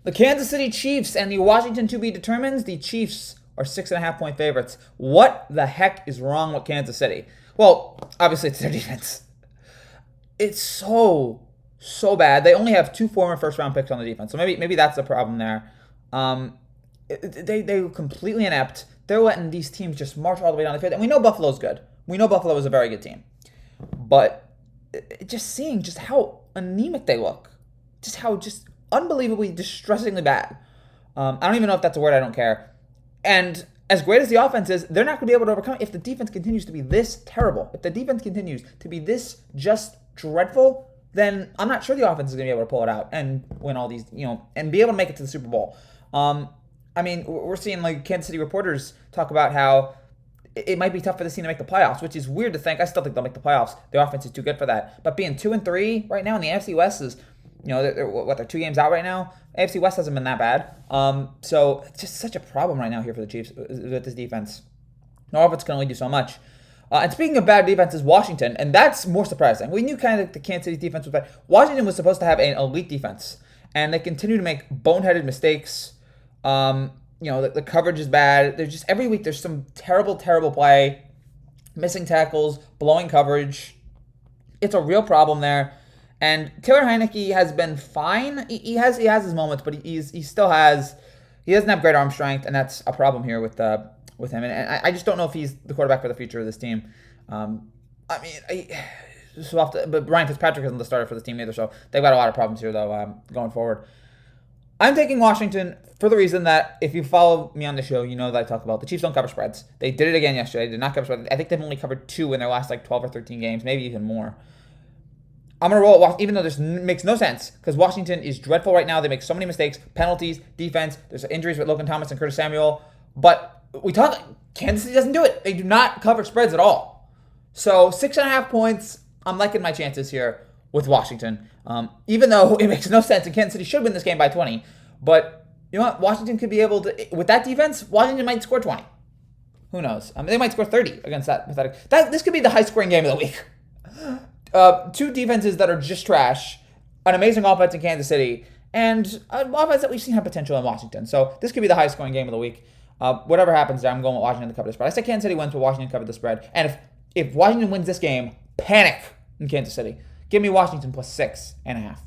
The Kansas City Chiefs and the Washington to be determined. The Chiefs are 6.5-point favorites. What the heck is wrong with Kansas City? Well, obviously it's their defense. It's so bad. They only have two former first round picks on the defense, so maybe that's the problem there. They were completely inept. They're letting these teams just march all the way down the field, and we know Buffalo's good. We know Buffalo is a very good team, but just seeing just how anemic they look, just unbelievably distressingly bad. I don't even know if that's a word. I don't care. And as great as the offense is, they're not going to be able to overcome it if the defense continues to be this terrible. If the defense continues to be this just dreadful, then I'm not sure the offense is going to be able to pull it out and win all these, and be able to make it to the Super Bowl. I mean, we're seeing like Kansas City reporters talk about how it might be tough for this team to make the playoffs, which is weird to think. I still think they'll make the playoffs. The offense is too good for that. But being 2-3 right now in the AFC West is, they're 2 games out right now. AFC West hasn't been that bad. So it's just such a problem right now here for the Chiefs with this defense. No offense can only do so much. And speaking of bad defenses, Washington, and that's more surprising. We knew kind of the Kansas City defense was bad. Washington was supposed to have an elite defense, and they continue to make boneheaded mistakes. The coverage is bad. There's just every week there's some terrible play, missing tackles, blowing coverage. It's a real problem there. And Taylor Heinicke has been fine. He has his moments, but he doesn't have great arm strength, and that's a problem here with him. And I just don't know if he's the quarterback for the future of this team. But Ryan Fitzpatrick isn't the starter for this team either, so they've got a lot of problems here though going forward. I'm taking Washington for the reason that if you follow me on the show, you know that I talk about the Chiefs don't cover spreads. They did it again yesterday. They did not cover spreads. I think they've only covered 2 in their last 12 or 13 games, maybe even more. I'm going to roll it, even though this makes no sense, because Washington is dreadful right now. They make so many mistakes, penalties, defense. There's injuries with Logan Thomas and Curtis Samuel. But Kansas City doesn't do it. They do not cover spreads at all. So 6.5 points, I'm liking my chances here with Washington. Even though it makes no sense, and Kansas City should win this game by 20. But you know what? Washington could be able to, with that defense, Washington might score 20. Who knows? They might score 30 against that pathetic. This could be the high-scoring game of the week. 2 defenses that are just trash, an amazing offense in Kansas City, and an offense that we've seen have potential in Washington. So this could be the high-scoring game of the week. Whatever happens there, I'm going with Washington to cover the spread. I said Kansas City wins, but Washington covered the spread. And if Washington wins this game, panic in Kansas City. Give me Washington plus 6.5.